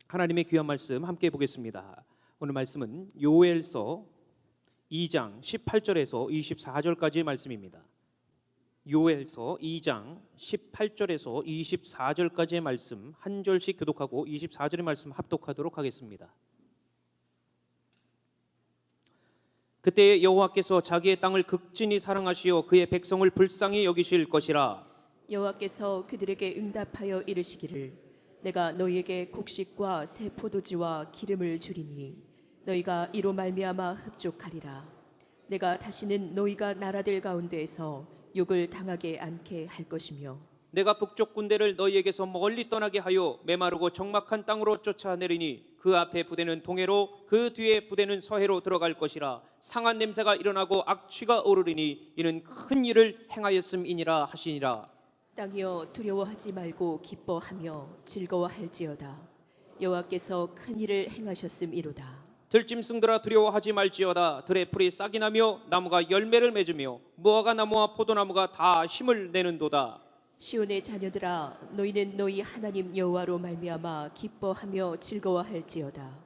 하나님의 귀한 말씀 함께 보겠습니다. 오늘 말씀은 요엘서 2장 18절에서 24절까지의 말씀입니다. 요엘서 2장 18절에서 24절까지의 말씀 한 절씩 교독하고 24절의 말씀 합독하도록 하겠습니다. 그때 여호와께서 자기의 땅을 극진히 사랑하시어 그의 백성을 불쌍히 여기실 것이라. 여호와께서 그들에게 응답하여 이르시기를 내가 너희에게 곡식과 새 포도주와 기름을 주리니 너희가 이로 말미암아 흡족하리라. 내가 다시는 너희가 나라들 가운데에서 욕을 당하게 않게 할 것이며 내가 북쪽 군대를 너희에게서 멀리 떠나게 하여 메마르고 적막한 땅으로 쫓아내리니 그 앞에 부대는 동해로 그 뒤에 부대는 서해로 들어갈 것이라. 상한 냄새가 일어나고 악취가 오르리니 이는 큰 일을 행하였음이니라 하시니라. 땅이여 두려워하지 말고 기뻐하며 즐거워할지어다. 여호와께서 큰 일을 행하셨음이로다. 들짐승들아 두려워하지 말지어다. 들의 풀이 싹이 나며 나무가 열매를 맺으며 무화과 나무와 포도나무가 다 힘을 내는도다. 시온의 자녀들아 너희는 너희 하나님 여호와로 말미암아 기뻐하며 즐거워할지어다.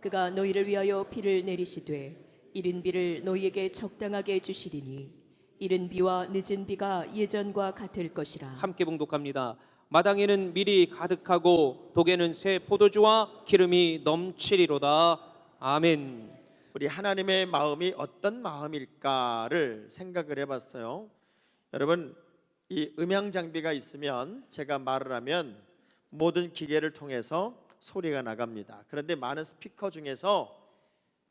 그가 너희를 위하여 비를 내리시되 이른 비를 너희에게 적당하게 주시리니 이른 비와 늦은 비가 예전과 같을 것이라. 함께 봉독합니다. 마당에는 밀이 가득하고 독에는 새 포도주와 기름이 넘치리로다. 아멘. 우리 하나님의 마음이 어떤 마음일까를 생각을 해봤어요. 여러분, 이 음향 장비가 있으면 제가 말을 하면 모든 기계를 통해서 소리가 나갑니다. 그런데 많은 스피커 중에서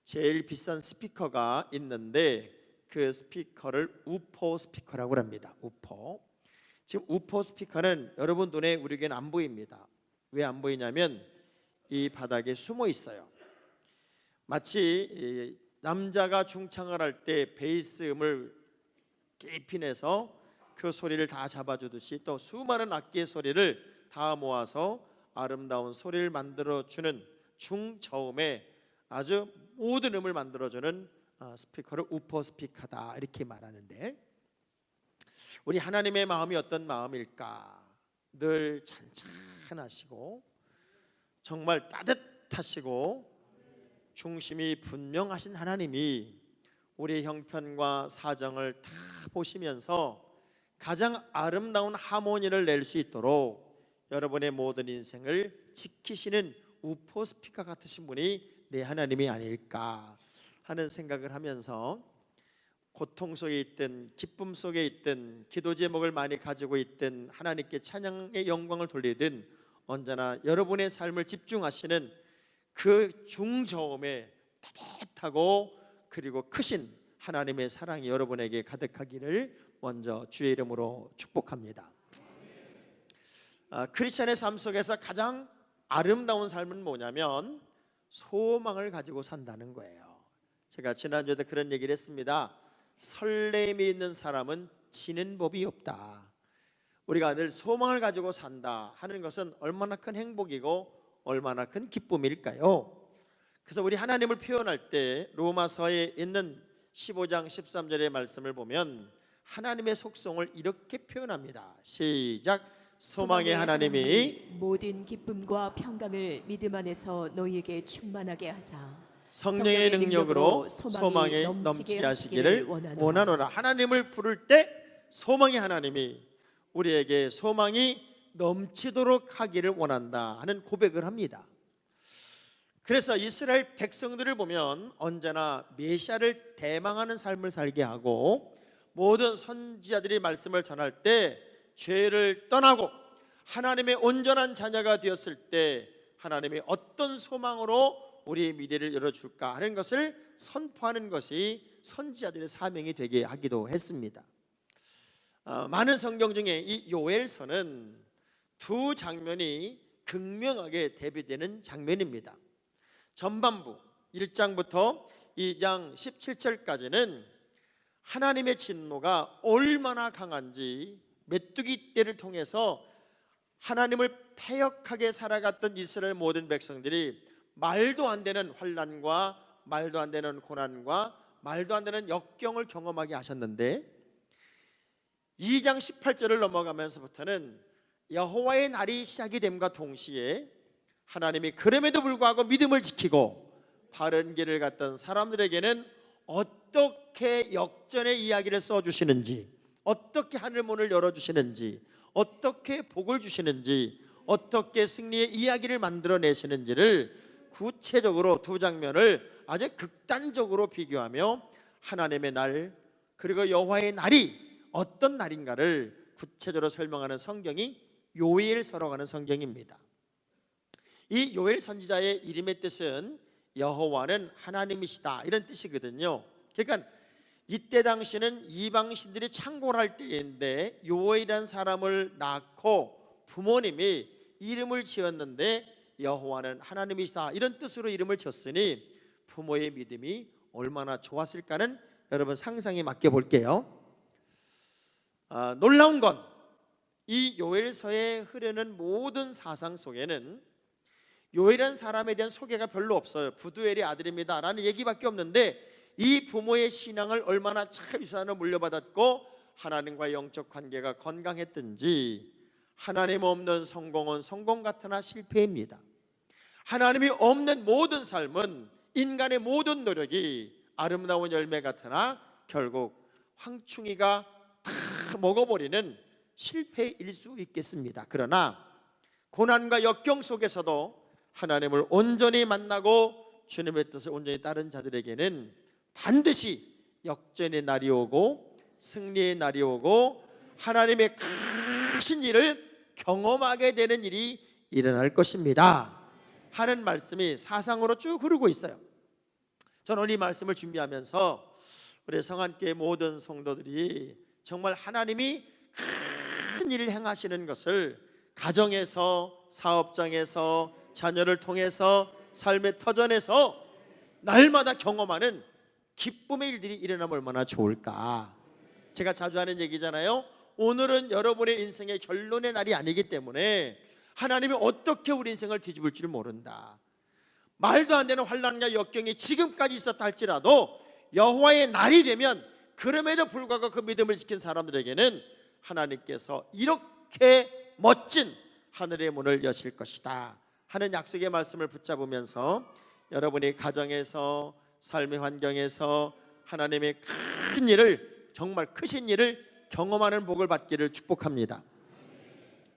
제일 비싼 스피커가 있는데 그 스피커를 우포 스피커라고 합니다. 우포. 지금 우포 스피커는 여러분 눈에 우리에게는 안 보입니다. 왜 안 보이냐면 이 바닥에 숨어 있어요. 마치 남자가 중창을 할 때 베이스 음을 깊이 내서 그 소리를 다 잡아주듯이 또 수많은 악기의 소리를 다 모아서 아름다운 소리를 만들어주는 중저음의 아주 모든 음을 만들어주는 스피커를 우퍼 스피커다 이렇게 말하는데, 우리 하나님의 마음이 어떤 마음일까? 늘 찬찬하시고 정말 따뜻하시고 중심이 분명하신 하나님이 우리의 형편과 사정을 다 보시면서 가장 아름다운 하모니를 낼 수 있도록 여러분의 모든 인생을 지키시는 우포 스피커 같으신 분이 내 하나님이 아닐까 하는 생각을 하면서, 고통 속에 있든 기쁨 속에 있든 기도 제목을 많이 가지고 있든 하나님께 찬양의 영광을 돌리든 언제나 여러분의 삶을 집중하시는 그 중저음에 따뜻하고 그리고 크신 하나님의 사랑이 여러분에게 가득하기를 먼저 주의 이름으로 축복합니다. 크리스천의 삶 속에서 가장 아름다운 삶은 뭐냐면 소망을 가지고 산다는 거예요. 제가 지난주에도 그런 얘기를 했습니다. 설렘이 있는 사람은 지는 법이 없다. 우리가 늘 소망을 가지고 산다 하는 것은 얼마나 큰 행복이고 얼마나 큰 기쁨일까요? 그래서 우리 하나님을 표현할 때 로마서에 있는 15장 13절의 말씀을 보면 하나님의 속성을 이렇게 표현합니다. 시작. 소망의 하나님이 모든 기쁨과 평강을 믿음 안에서 너희에게 충만하게 하사 성령의 능력으로 소망에 넘치게 하시기를 원하노라. 하나님을 부를 때 소망의 하나님이 우리에게 소망이 넘치도록 하기를 원한다 하는 고백을 합니다. 그래서 이스라엘 백성들을 보면 언제나 메시아를 대망하는 삶을 살게 하고, 모든 선지자들이 말씀을 전할 때 죄를 떠나고 하나님의 온전한 자녀가 되었을 때 하나님이 어떤 소망으로 우리의 미래를 열어줄까 하는 것을 선포하는 것이 선지자들의 사명이 되게 하기도 했습니다. 많은 성경 중에 이 요엘서는 두 장면이 극명하게 대비되는 장면입니다. 전반부 1장부터 2장 17절까지는 하나님의 진노가 얼마나 강한지 메뚜기 떼를 통해서 하나님을 패역하게 살아갔던 이스라엘 모든 백성들이 말도 안 되는 환난과 말도 안 되는 고난과 말도 안 되는 역경을 경험하게 하셨는데, 2장 18절을 넘어가면서부터는 여호와의 날이 시작이 됨과 동시에 하나님이 그럼에도 불구하고 믿음을 지키고 바른 길을 갔던 사람들에게는 어떻게 역전의 이야기를 써주시는지, 어떻게 하늘 문을 열어주시는지, 어떻게 복을 주시는지, 어떻게 승리의 이야기를 만들어내시는지를 구체적으로 두 장면을 아주 극단적으로 비교하며 하나님의 날 그리고 여호와의 날이 어떤 날인가를 구체적으로 설명하는 성경이 요엘서라고 하는 성경입니다. 이 요엘 선지자의 이름의 뜻은 여호와는 하나님이시다 이런 뜻이거든요. 그러니까 이때 당시는 이방신들이 창궐할 때인데 요엘이라는 사람을 낳고 부모님이 이름을 지었는데 여호와는 하나님이시다 이런 뜻으로 이름을 지었으니 부모의 믿음이 얼마나 좋았을까는 여러분 상상에 맡겨볼게요. 놀라운 건 이 요엘서에 흐르는 모든 사상 속에는 요엘이라는 사람에 대한 소개가 별로 없어요. 부두엘의 아들입니다 라는 얘기밖에 없는데 이 부모의 신앙을 얼마나 참 유산을 물려받았고 하나님과의 영적 관계가 건강했든지 하나님 없는 성공은 성공 같으나 실패입니다. 하나님이 없는 모든 삶은 인간의 모든 노력이 아름다운 열매 같으나 결국 황충이가 다 먹어버리는 실패일 수 있겠습니다. 그러나 고난과 역경 속에서도 하나님을 온전히 만나고 주님의 뜻을 온전히 따른 자들에게는 반드시 역전의 날이 오고 승리의 날이 오고 하나님의 크신 일을 경험하게 되는 일이 일어날 것입니다 하는 말씀이 사상으로 쭉 흐르고 있어요. 저는 이 말씀을 준비하면서 우리 성안교회 모든 성도들이 정말 하나님이 큰 일을 행하시는 것을 가정에서, 사업장에서, 자녀를 통해서, 삶의 터전에서 날마다 경험하는 기쁨의 일들이 일어나면 얼마나 좋을까. 제가 자주 하는 얘기잖아요. 오늘은 여러분의 인생의 결론의 날이 아니기 때문에 하나님이 어떻게 우리 인생을 뒤집을 줄 모른다. 말도 안 되는 환난과 역경이 지금까지 있었다 할지라도 여호와의 날이 되면 그럼에도 불구하고 그 믿음을 지킨 사람들에게는 하나님께서 이렇게 멋진 하늘의 문을 여실 것이다 하는 약속의 말씀을 붙잡으면서 여러분이 가정에서 삶의 환경에서 하나님의 큰 일을 정말 크신 일을 경험하는 복을 받기를 축복합니다.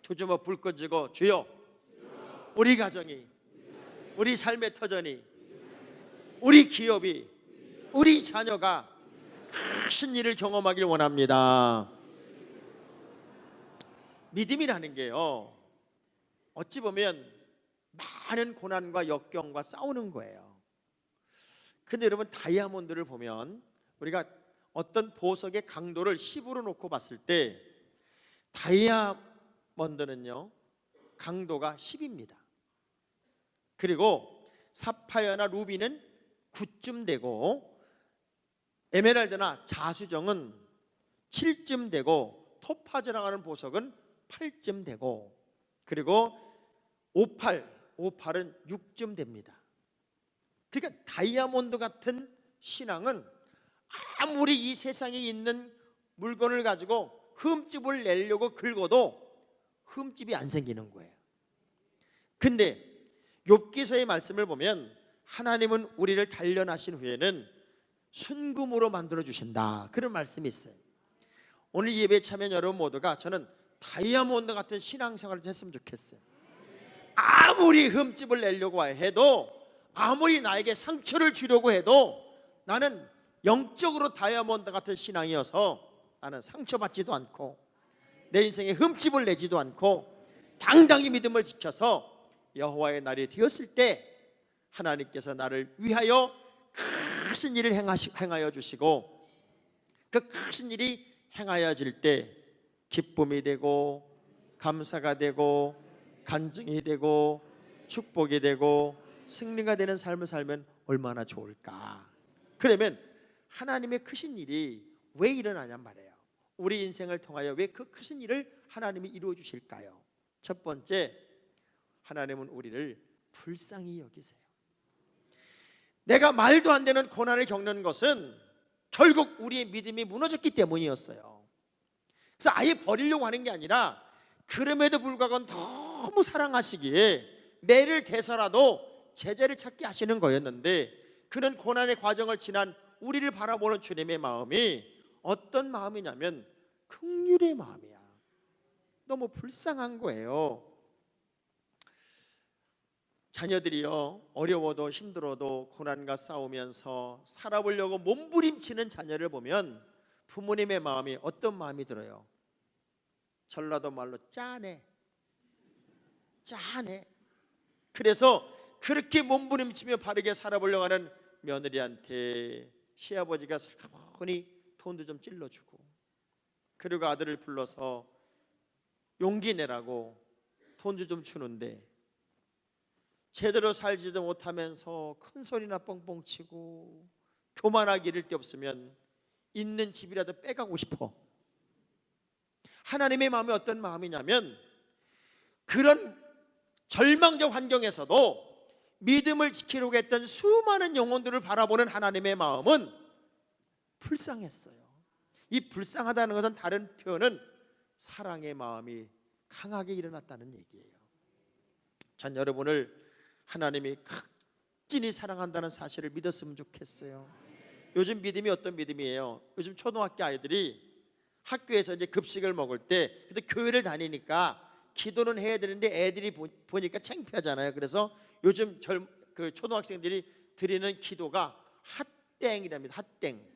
두 주먹 불 꺼지고 주여 우리 가정이 우리 삶의 터전이 우리 기업이 우리 자녀가 크신 일을 경험하길 원합니다. 믿음이라는 게요 어찌 보면 많은 고난과 역경과 싸우는 거예요. 근데 여러분 다이아몬드를 보면 우리가 어떤 보석의 강도를 10으로 놓고 봤을 때 다이아몬드는요 강도가 10입니다. 그리고 사파이어나 루비는 9쯤 되고 에메랄드나 자수정은 7쯤 되고 토파즈라고 하는 보석은 8쯤 되고 그리고 오팔은 6쯤 됩니다. 그러니까 다이아몬드 같은 신앙은 아무리 이 세상에 있는 물건을 가지고 흠집을 내려고 긁어도 흠집이 안 생기는 거예요. 근데 욥기서의 말씀을 보면 하나님은 우리를 단련하신 후에는 순금으로 만들어 주신다 그런 말씀이 있어요. 오늘 이 예배에 참여한 여러분 모두가 저는 다이아몬드 같은 신앙생활을 했으면 좋겠어요. 아무리 흠집을 내려고 해도 아무리 나에게 상처를 주려고 해도 나는 영적으로 다이아몬드 같은 신앙이어서 나는 상처받지도 않고 내 인생에 흠집을 내지도 않고 당당히 믿음을 지켜서 여호와의 날이 되었을 때 하나님께서 나를 위하여 크신 일을 행하여 주시고 그 크신 일이 행하여질 때 기쁨이 되고 감사가 되고 간증이 되고 축복이 되고 승리가 되는 삶을 살면 얼마나 좋을까. 그러면 하나님의 크신 일이 왜 일어나냔 말이에요. 우리 인생을 통하여 왜 그 크신 일을 하나님이 이루어 주실까요? 첫 번째, 하나님은 우리를 불쌍히 여기세요. 내가 말도 안 되는 고난을 겪는 것은 결국 우리의 믿음이 무너졌기 때문이었어요. 그래서 아예 버리려고 하는 게 아니라 그럼에도 불구하고 너무 사랑하시기에 매를 대서라도 제자를 찾게 하시는 거였는데, 그는 고난의 과정을 지난 우리를 바라보는 주님의 마음이 어떤 마음이냐면 긍휼의 마음이야. 너무 불쌍한 거예요. 자녀들이요, 어려워도 힘들어도 고난과 싸우면서 살아보려고 몸부림치는 자녀를 보면 부모님의 마음이 어떤 마음이 들어요? 전라도 말로 짠해. 짠해. 그래서 그렇게 몸부림치며 바르게 살아보려고 하는 며느리한테 시아버지가 슬그머니 돈도 좀 찔러주고, 그리고 아들을 불러서 용기 내라고 돈도 좀 주는데, 제대로 살지도 못하면서 큰 소리나 뻥뻥 치고 교만하게 이를 데 없으면 있는 집이라도 빼가고 싶어. 하나님의 마음이 어떤 마음이냐면, 그런 절망적 환경에서도 믿음을 지키려고 했던 수많은 영혼들을 바라보는 하나님의 마음은 불쌍했어요. 이 불쌍하다는 것은 다른 표현은 사랑의 마음이 강하게 일어났다는 얘기예요. 전 여러분을 하나님이 극진히 사랑한다는 사실을 믿었으면 좋겠어요. 요즘 믿음이 어떤 믿음이에요? 요즘 초등학교 아이들이 학교에서 이제 급식을 먹을 때, 근데 교회를 다니니까 기도는 해야 되는데 애들이 보니까 창피하잖아요. 그래서 요즘 초등학생들이 드리는 기도가 핫땡이랍니다. 핫땡.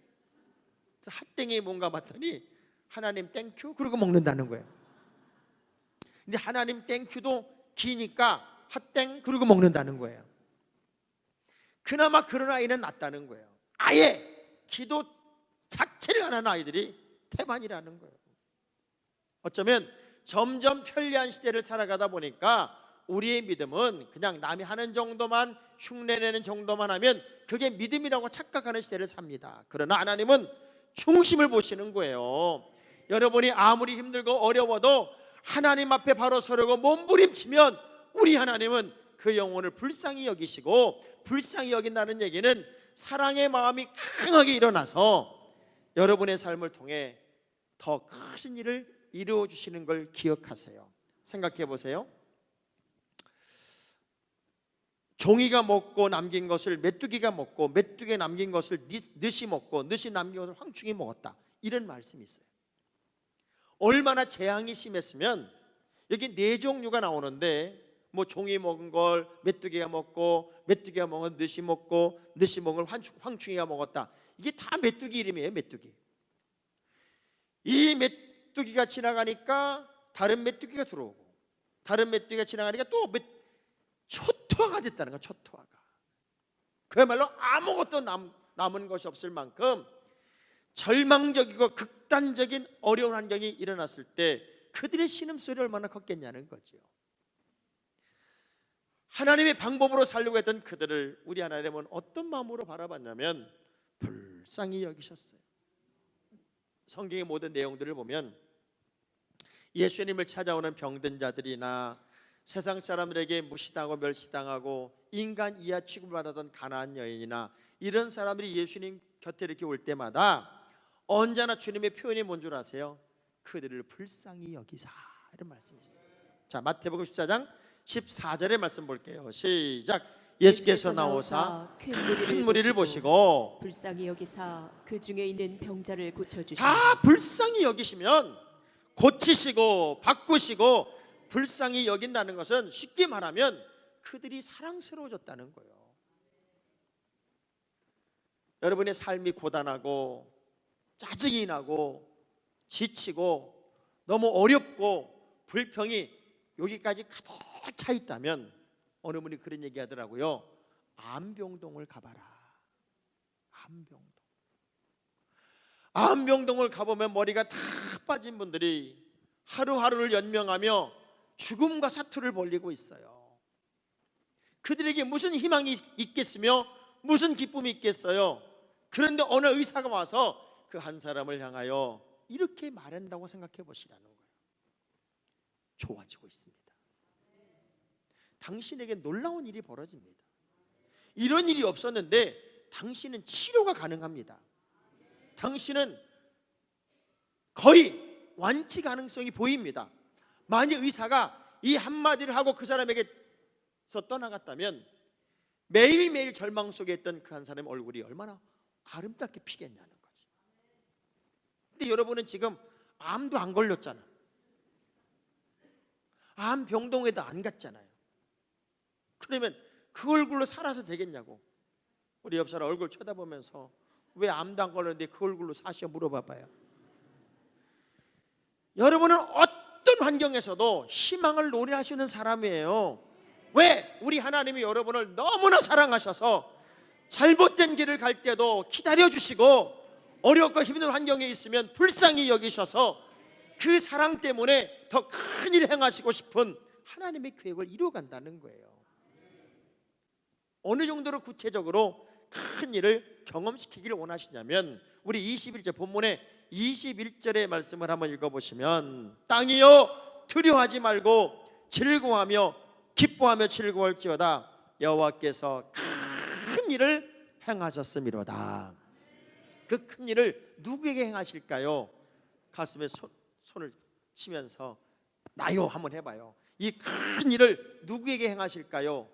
핫땡이 뭔가 봤더니 하나님 땡큐 그러고 먹는다는 거예요. 근데 하나님 땡큐도 기니까 핫땡 그러고 먹는다는 거예요. 그나마 그런 아이는 낫다는 거예요. 아예 기도 자체를 안 하는 아이들이 태반이라는 거예요. 어쩌면 점점 편리한 시대를 살아가다 보니까 우리의 믿음은 그냥 남이 하는 정도만, 흉내내는 정도만 하면 그게 믿음이라고 착각하는 시대를 삽니다. 그러나 하나님은 중심을 보시는 거예요. 여러분이 아무리 힘들고 어려워도 하나님 앞에 바로 서려고 몸부림치면 우리 하나님은 그 영혼을 불쌍히 여기시고, 불쌍히 여긴다는 얘기는 사랑의 마음이 강하게 일어나서 여러분의 삶을 통해 더 큰 일을 이루어 주시는 걸 기억하세요. 생각해 보세요. 종이가 먹고 남긴 것을 메뚜기가 먹고, 메뚜기가 남긴 것을 늑이 먹고, 늑이 남긴 것을 황충이 먹었다, 이런 말씀이 있어요. 얼마나 재앙이 심했으면, 여기 네 종류가 나오는데 뭐 종이 먹은 걸 메뚜기가 먹고, 메뚜기가 먹은 늑이 먹고, 늑이 먹은 걸 황충이가 먹었다, 이게 다 메뚜기 이름이에요. 메뚜기. 이 메뚜기가 지나가니까 다른 메뚜기가 들어오고, 다른 메뚜기가 지나가니까 또 초토화가 됐다는 거야. 초토화가. 그야말로 아무것도 남은 것이 없을 만큼 절망적이고 극단적인 어려운 환경이 일어났을 때 그들의 신음소리 얼마나 컸겠냐는 거죠. 하나님의 방법으로 살려고 했던 그들을 우리 하나님은 어떤 마음으로 바라봤냐면 불쌍히 여기셨어요. 성경의 모든 내용들을 보면 예수님을 찾아오는 병든 자들이나 세상 사람들에게 무시당하고 멸시당하고 인간 이하 취급받았던 가난한 여인이나 이런 사람들이 예수님 곁에 이렇게 올 때마다 언제나 주님의 표현이 뭔 줄 아세요? 그들을 불쌍히 여기사, 이런 말씀이 있어요. 자, 마태복음 14장 14절의 말씀 볼게요. 시작. 예수께서 나오사 큰 무리를 보시고 불쌍히 여기사 그 중에 있는 병자를 고쳐주시고. 다 불쌍히 여기시면 고치시고 바꾸시고, 불쌍히 여긴다는 것은 쉽게 말하면 그들이 사랑스러워졌다는 거예요. 여러분의 삶이 고단하고 짜증이 나고 지치고 너무 어렵고 불평이 여기까지 가득 차 있다면 어느 분이 그런 얘기 하더라고요. 안병동을 가봐라. 안병동을 가보면 머리가 다 빠진 분들이 하루하루를 연명하며 죽음과 사투를 벌이고 있어요. 그들에게 무슨 희망이 있겠으며 무슨 기쁨이 있겠어요. 그런데 어느 의사가 와서 그 한 사람을 향하여 이렇게 말한다고 생각해 보시라는 거예요. 좋아지고 있습니다. 당신에게 놀라운 일이 벌어집니다. 이런 일이 없었는데 당신은 치료가 가능합니다. 당신은 거의 완치 가능성이 보입니다. 만약 의사가 이 한마디를 하고 그 사람에게 떠나갔다면 매일매일 절망 속에 있던 그 한 사람의 얼굴이 얼마나 아름답게 피겠냐는 거지. 근데 여러분은 지금 암도 안 걸렸잖아. 암 병동에도 안 갔잖아요. 그러면 그 얼굴로 살아서 되겠냐고. 우리 옆 사람 얼굴 쳐다보면서 왜 암도 안 걸렸는데 그 얼굴로 사시오 물어봐봐요. 여러분은 어떤 환경에서도 희망을 노래하시는 사람이에요. 왜? 우리 하나님이 여러분을 너무나 사랑하셔서 잘못된 길을 갈 때도 기다려주시고 어렵고 힘든 환경에 있으면 불쌍히 여기셔서 그 사랑 때문에 더 큰 일을 행하시고 싶은 하나님의 계획을 이루어간다는 거예요. 어느 정도로 구체적으로 큰 일을 경험시키기를 원하시냐면 우리 21절 본문의 21절의 말씀을 한번 읽어보시면 땅이여 두려워하지 말고 즐거워하며 기뻐하며 즐거울지어다 여호와께서 큰 일을 행하셨음이로다. 그 큰 일을 누구에게 행하실까요? 가슴에 손을 치면서 나요 한번 해봐요. 이 큰 일을 누구에게 행하실까요?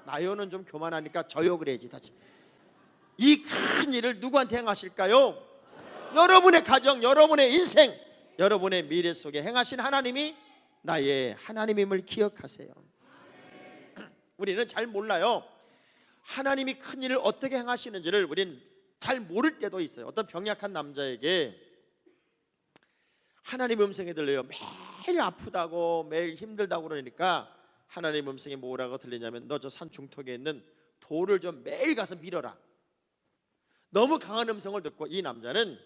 나요는 좀 교만하니까 저요 그래야지. 다시 이 큰 일을 누구한테 행하실까요? 여러분의 가정, 여러분의 인생, 여러분의 미래 속에 행하신 하나님이 나의 하나님임을 기억하세요. 우리는 잘 몰라요. 하나님이 큰 일을 어떻게 행하시는지를 우리는 잘 모를 때도 있어요. 어떤 병약한 남자에게 하나님 음성이 들려요. 매일 아프다고 매일 힘들다고 그러니까 하나님 음성이 뭐라고 들리냐면 너 저 산 중턱에 있는 돌을 좀 매일 가서 밀어라. 너무 강한 음성을 듣고 이 남자는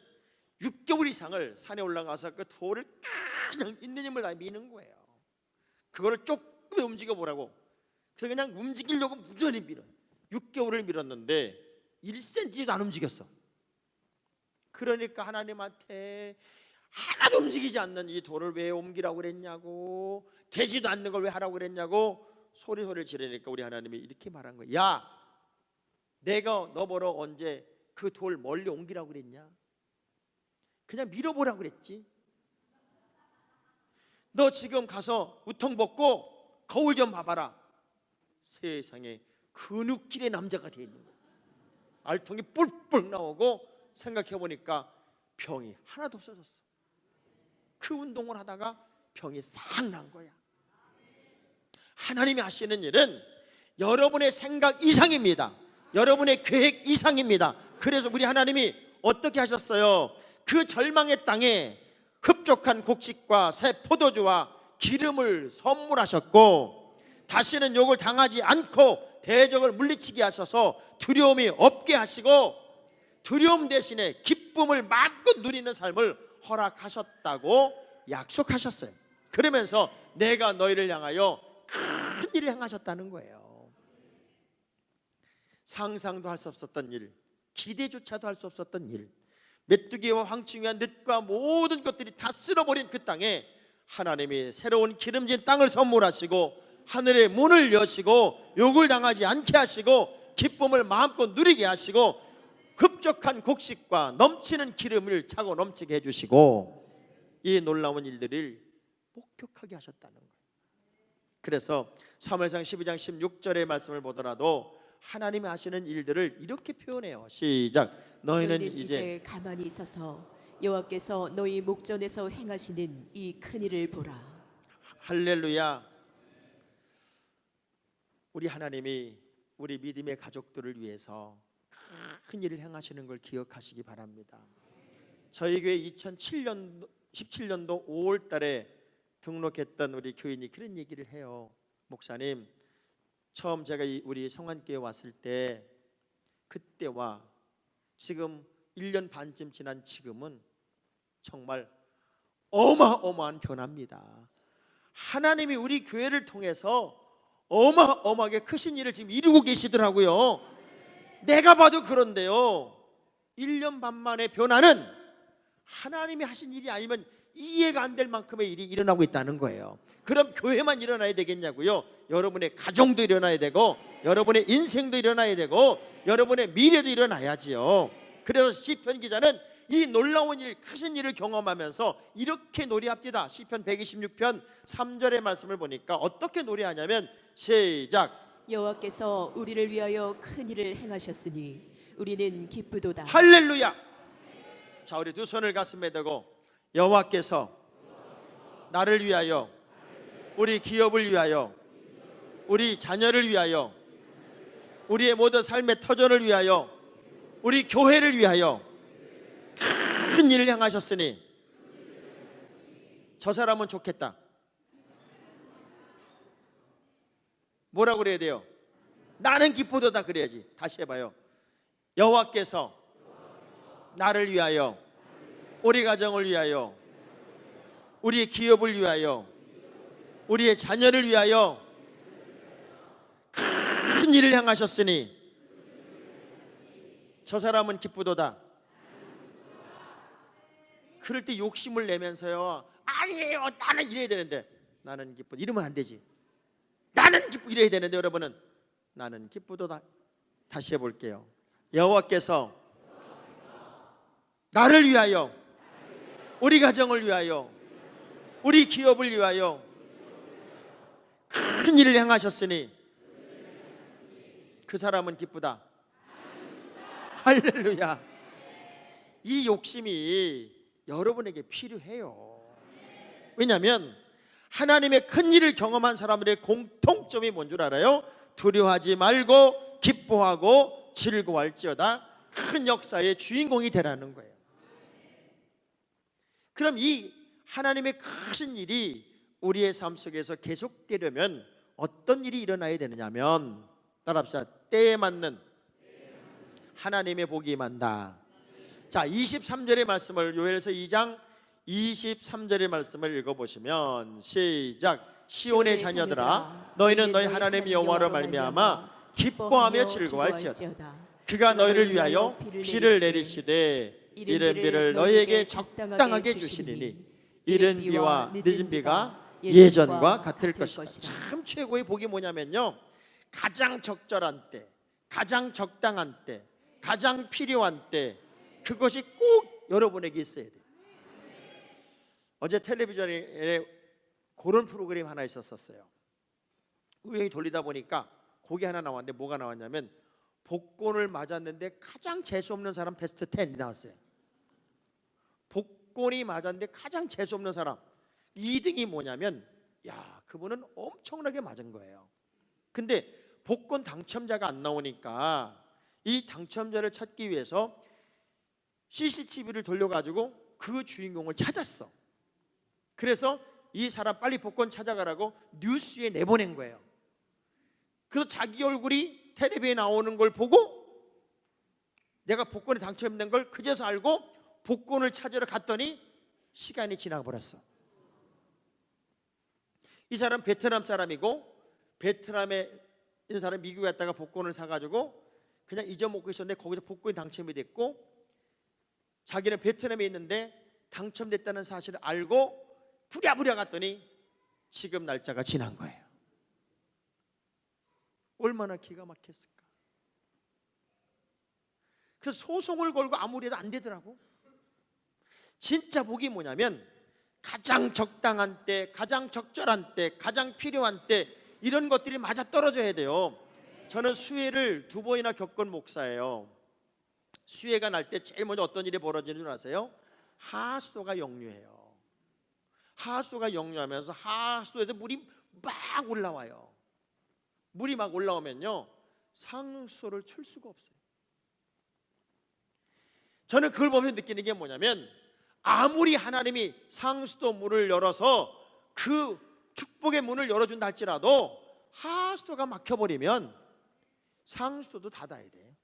6개월 이상을 산에 올라가서 그 돌을 그냥 있는 힘을 다 미는 거예요. 그거를 조금 움직여 보라고. 그래서 그냥 움직이려고 무전히 밀어. 6개월을 밀었는데 1cm도 안 움직였어. 그러니까 하나님한테 하나도 움직이지 않는 이 돌을 왜 옮기라고 그랬냐고, 되지도 않는 걸 왜 하라고 그랬냐고 소리를 지르니까 우리 하나님이 이렇게 말한 거야. 야, 내가 너 보러 언제 그 돌 멀리 옮기라고 그랬냐? 그냥 밀어보라고 그랬지. 너 지금 가서 우통 벗고 거울 좀 봐봐라. 세상에 근육질의 남자가 돼 있는 거야. 알통이 뿔뿔 나오고 생각해보니까 병이 하나도 없어졌어. 그 운동을 하다가 병이 싹 난 거야. 하나님이 하시는 일은 여러분의 생각 이상입니다. 여러분의 계획 이상입니다. 그래서 우리 하나님이 어떻게 하셨어요? 그 절망의 땅에 흡족한 곡식과 새 포도주와 기름을 선물하셨고 다시는 욕을 당하지 않고 대적을 물리치게 하셔서 두려움이 없게 하시고 두려움 대신에 기쁨을 마음껏 누리는 삶을 허락하셨다고 약속하셨어요. 그러면서 내가 너희를 향하여 큰 일을 행하셨다는 거예요. 상상도 할 수 없었던 일, 기대조차도 할 수 없었던 일, 메뚜기와 황충이와 늪과 모든 것들이 다 쓸어버린 그 땅에 하나님이 새로운 기름진 땅을 선물하시고 하늘의 문을 여시고 욕을 당하지 않게 하시고 기쁨을 마음껏 누리게 하시고 흡족한 곡식과 넘치는 기름을 차고 넘치게 해주시고 이 놀라운 일들을 목격하게 하셨다는 거예요. 그래서 사무엘상 12장 16절의 말씀을 보더라도 하나님이 하시는 일들을 이렇게 표현해요. 시작. 너희는 이제 가만히 있어서 여호와께서 너희 목전에서 행하시는 이 큰 일을 보라. 할렐루야. 우리 하나님이 우리 믿음의 가족들을 위해서 큰 일을 행하시는 걸 기억하시기 바랍니다. 저희 교회 2017년도 5월 달에 등록했던 우리 교인이 그런 얘기를 해요. 목사님, 처음 제가 우리 성안교회 왔을 때 그때와 지금 1년 반쯤 지난 지금은 정말 어마어마한 변화입니다. 하나님이 우리 교회를 통해서 어마어마하게 크신 일을 지금 이루고 계시더라고요. 내가 봐도 그런데요, 1년 반 만의 변화는 하나님이 하신 일이 아니면 이해가 안 될 만큼의 일이 일어나고 있다는 거예요. 그럼 교회만 일어나야 되겠냐고요? 여러분의 가정도 일어나야 되고 여러분의 인생도 일어나야 되고 여러분의 미래도 일어나야지요. 그래서 시편 기자는 이 놀라운 일, 크신 일을 경험하면서 이렇게 노래합니다. 시편 126편 3절의 말씀을 보니까 어떻게 노래하냐면 시작. 여호와께서 우리를 위하여 큰 일을 행하셨으니 우리는 기쁘도다. 할렐루야. 자, 우리 두 손을 가슴에 대고 여호와께서 나를 위하여, 우리 기업을 위하여, 우리 자녀를 위하여, 우리의 모든 삶의 터전을 위하여, 우리 교회를 위하여 큰 일을 행하셨으니 저 사람은 좋겠다. 뭐라고 그래야 돼요? 나는 기쁘도다 그래야지. 다시 해봐요. 여호와께서 나를 위하여, 우리 가정을 위하여, 우리의 기업을 위하여, 우리의 자녀를 위하여 큰 일을 행하셨으니 저 사람은 기쁘도다. 그럴 때 욕심을 내면서요, 아니에요 나는 이래야 되는데, 나는 기쁘, 이러면 안 되지. 나는 기쁘 이래야 되는데, 여러분은 나는 기쁘도다. 다시 해볼게요. 여호와께서 나를 위하여, 우리 가정을 위하여, 우리 기업을 위하여 큰 일을 행하셨으니 그 사람은 기쁘다. 할렐루야. 이 욕심이 여러분에게 필요해요. 왜냐하면 하나님의 큰 일을 경험한 사람들의 공통점이 뭔 줄 알아요? 두려워하지 말고 기뻐하고 즐거워할지어다. 큰 역사의 주인공이 되라는 거예요. 그럼 이 하나님의 크신 일이 우리의 삶 속에서 계속되려면 어떤 일이 일어나야 되느냐면, 따라합시다. 때에 맞는 하나님의 복이 임한다. 자, 23절의 말씀을, 요엘서 2장 23절의 말씀을 읽어보시면 시작. 시온의 자녀들아, 너희는 너희 하나님 여호와로 말미암아 기뻐하며 즐거워할지어다. 그가 너희를 위하여 비를 내리시되 이른 비를 너희에게 적당하게 주시리니 이른 비와 늦은 비가 예전과 같을 것이다. 참 최고의 복이 뭐냐면요, 가장 적절한 때, 가장 적당한 때, 가장 필요한 때, 그것이 꼭 여러분에게 있어야 돼요. 어제 텔레비전에 그런 프로그램 하나 있었어요. 우연히 돌리다 보니까 곡이 하나 나왔는데, 뭐가 나왔냐면 복권을 맞았는데 가장 재수없는 사람 베스트 10이 나왔어요. 복권이 맞았는데 가장 재수없는 사람 2등이 뭐냐면, 야, 그분은 엄청나게 맞은 거예요. 근데 복권 당첨자가 안 나오니까 이 당첨자를 찾기 위해서 CCTV를 돌려가지고 그 주인공을 찾았어. 그래서 이 사람 빨리 복권 찾아가라고 뉴스에 내보낸 거예요. 그래서 자기 얼굴이 텔레비에 나오는 걸 보고 내가 복권에 당첨된 걸 그제서 알고 복권을 찾으러 갔더니 시간이 지나가 버렸어. 이 사람 베트남 사람이고, 베트남에 있는 사람 미국에 갔다가 복권을 사가지고 그냥 잊어먹고 있었는데 거기서 복권이 당첨이 됐고, 자기는 베트남에 있는데 당첨됐다는 사실을 알고 부랴부랴 갔더니 지금 날짜가 지난 거예요. 얼마나 기가 막혔을까. 그래서 소송을 걸고 아무리 해도 안 되더라고. 진짜 복이 뭐냐면 가장 적당한 때, 가장 적절한 때, 가장 필요한 때, 이런 것들이 맞아 떨어져야 돼요. 저는 수혜를 2번이나 겪은 목사예요. 수혜가 날 때 제일 먼저 어떤 일이 벌어지는 줄 아세요? 하수도가 역류해요. 하수도가 역류하면서 하수도에서 물이 막 올라와요. 물이 막 올라오면요, 상수도를 출 수가 없어요. 저는 그걸 보면 느끼는 게 뭐냐면, 아무리 하나님이 상수도 문을 열어서 그 축복의 문을 열어준다 할지라도 하수도가 막혀버리면 상수도도 닫아야 돼.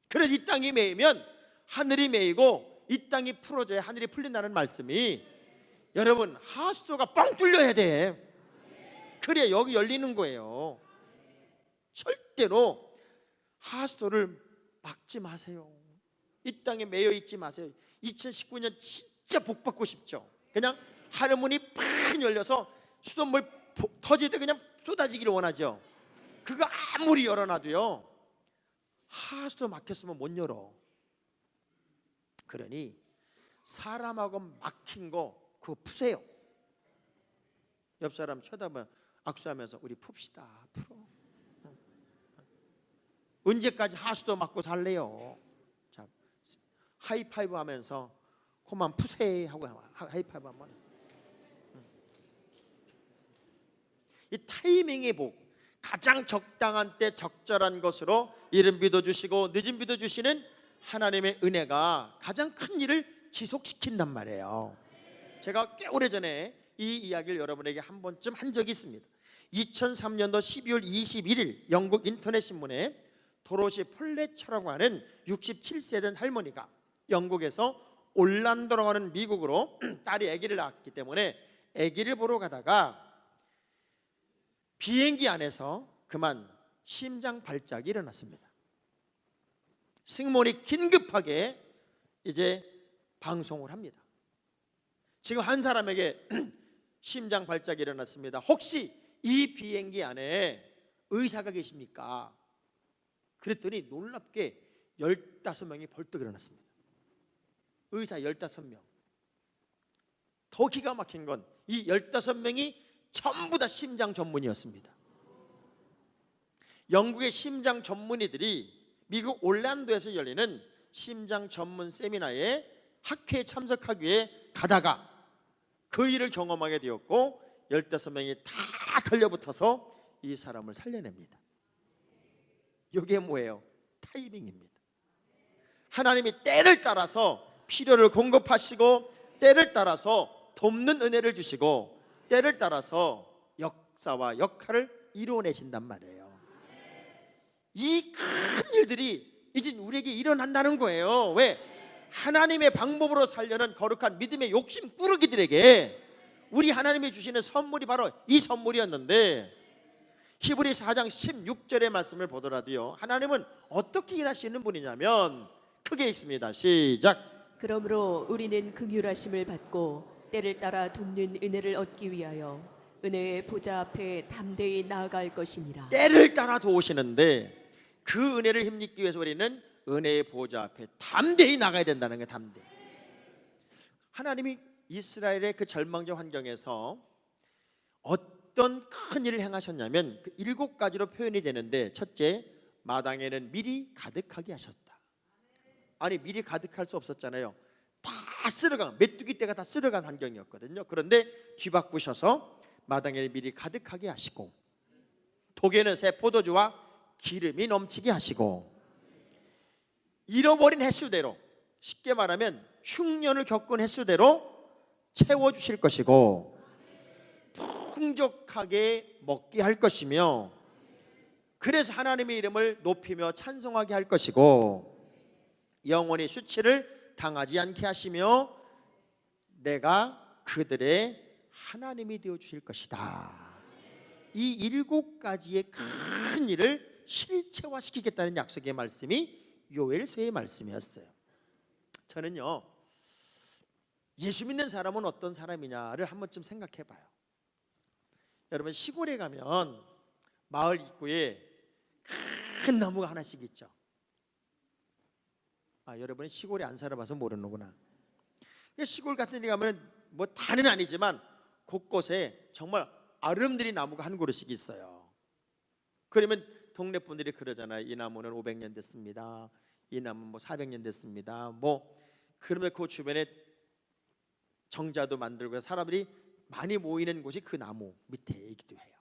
그래서 이 땅이 메이면 하늘이 메이고 이 땅이 풀어져야 하늘이 풀린다는 말씀이, 여러분 하수도가 뻥 뚫려야 돼. 그래야 여기 열리는 거예요. 절대로 하수도를 막지 마세요. 이 땅에 매여 있지 마세요. 2019년 진짜 복 받고 싶죠? 그냥 하늘 문이 팍 열려서 수돗물 터질 때 그냥 쏟아지기를 원하죠? 그거 아무리 열어놔도요, 하수도 막혔으면 못 열어. 그러니 사람하고 막힌 거 그거 푸세요. 옆 사람 쳐다보면 악수하면서 우리 풉시다. 풀어. 언제까지 하수도 맞고 살래요? 자, 하이파이브 하면서 그만 푸세 하고 하이파이브 한번. 이 타이밍의 복, 가장 적당한 때 적절한 것으로 이른 비도 주시고 늦은 비도 주시는 하나님의 은혜가 가장 큰 일을 지속시킨단 말이에요. 제가 꽤 오래전에 이 이야기를 여러분에게 한 번쯤 한 적이 있습니다. 2003년도 12월 21일 영국 인터넷 신문에 도로시 폴레처라고 하는 67세 된 할머니가 영국에서 올란도라고 하는 미국으로 딸이 아기를 낳았기 때문에 아기를 보러 가다가 비행기 안에서 그만 심장 발작이 일어났습니다. 승무원이 긴급하게 이제 방송을 합니다. 지금 한 사람에게 심장 발작이 일어났습니다. 혹시 이 비행기 안에 의사가 계십니까? 그랬더니 놀랍게 15명이 벌떡 일어났습니다. 의사 15명. 더 기가 막힌 건 이 15명이 전부 다 심장 전문의였습니다. 영국의 심장 전문의들이 미국 올란도에서 열리는 심장 전문 세미나에 학회에 참석하기 위해 가다가 그 일을 경험하게 되었고 15명이 다 달려붙어서 이 사람을 살려냅니다. 이게 뭐예요? 타이밍입니다. 하나님이 때를 따라서 필요를 공급하시고 때를 따라서 돕는 은혜를 주시고 때를 따라서 역사와 역할을 이루어내신단 말이에요. 이 큰 일들이 이제 우리에게 일어난다는 거예요. 왜? 하나님의 방법으로 살려는 거룩한 믿음의 욕심 꾸러기들에게 우리 하나님이 주시는 선물이 바로 이 선물이었는데, 히브리 4장 16절의 말씀을 보더라도요, 하나님은 어떻게 일하시는 분이냐면 크게 읽습니다. 시작. 그러므로 우리는 긍휼하심을 받고 때를 따라 돕는 은혜를 얻기 위하여 은혜의 보좌 앞에 담대히 나아갈 것이니라. 때를 따라 도우시는데 그 은혜를 힘입기 위해서 우리는 은혜의 보좌 앞에 담대히 나가야 된다는 거예요. 담대히. 하나님이 이스라엘의 그 절망적 환경에서 어떤 큰 일을 행하셨냐면 그 7가지로 표현이 되는데, 첫째, 마당에는 밀이 가득하게 하셨다. 아니, 밀이 가득할 수 없었잖아요. 다 쓸어간, 메뚜기 떼가 다 쓸어간 환경이었거든요. 그런데 뒤바꾸셔서 마당에는 밀이 가득하게 하시고, 독에는 새 포도주와 기름이 넘치게 하시고, 잃어버린 횟수대로, 쉽게 말하면 흉년을 겪은 횟수대로 채워주실 것이고, 풍족하게 먹게 할 것이며, 그래서 하나님의 이름을 높이며 찬송하게 할 것이고, 영원히 수치를 당하지 않게 하시며 내가 그들의 하나님이 되어 주실 것이다. 이 7가지의 큰 일을 실체화시키겠다는 약속의 말씀이 요엘서의 말씀이었어요. 저는요, 예수 믿는 사람은 어떤 사람이냐를 한 번쯤 생각해 봐요. 여러분, 시골에 가면 마을 입구에 큰 나무가 하나씩 있죠. 여러분은 시골에 안 살아봐서 모르는구나. 시골 같은 데 가면 뭐 다는 아니지만 곳곳에 정말 아름드리 나무가 한 그루씩 있어요. 그러면 동네 분들이 그러잖아요. 이 나무는 500년 됐습니다. 이 나무는 뭐 400년 됐습니다. 뭐 그러면 그 주변에 정자도 만들고 사람들이 많이 모이는 곳이 그 나무 밑에이기도 해요.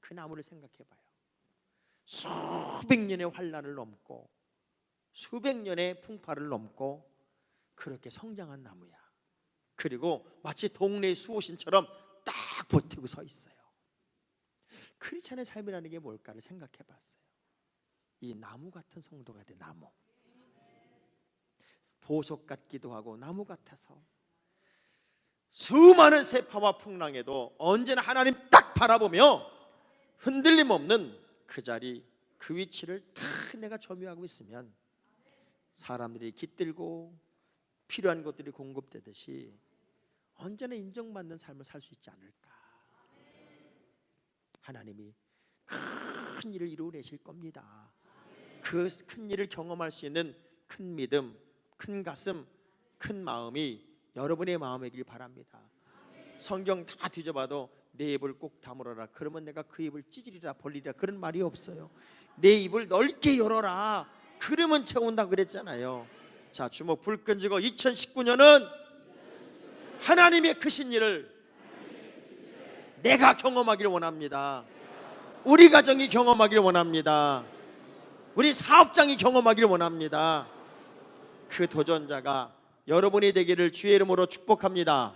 그 나무를 생각해 봐요. 수백 년의 환란을 넘고 수백 년의 풍파를 넘고 그렇게 성장한 나무야. 그리고 마치 동네 수호신처럼 딱 버티고 서 있어요. 크리스찬의 삶이라는 게 뭘까를 생각해 봤어요. 이 나무 같은 성도가 돼. 나무. 보석 같기도 하고 나무 같아서 수많은 세파와 풍랑에도 언제나 하나님 딱 바라보며 흔들림 없는 그 자리, 그 위치를 다 내가 점유하고 있으면 사람들이 깃들고 필요한 것들이 공급되듯이 언제나 인정받는 삶을 살 수 있지 않을까. 하나님이 큰 일을 이루어내실 겁니다. 그 큰 일을 경험할 수 있는 큰 믿음, 큰 가슴, 큰 마음이 여러분의 마음이길 바랍니다. 성경 다 뒤져봐도 내 입을 꼭 다물어라. 그러면 내가 그 입을 찢으리라 벌리리라 그런 말이 없어요. 내 입을 넓게 열어라. 그러면 채운다 그랬잖아요. 자, 주먹 불 끈지고 2019년은 하나님의 크신 일을 내가 경험하길 원합니다. 우리 가정이 경험하길 원합니다. 우리 사업장이 경험하길 원합니다. 그 도전자가 여러분이 되기를 주의 이름으로 축복합니다.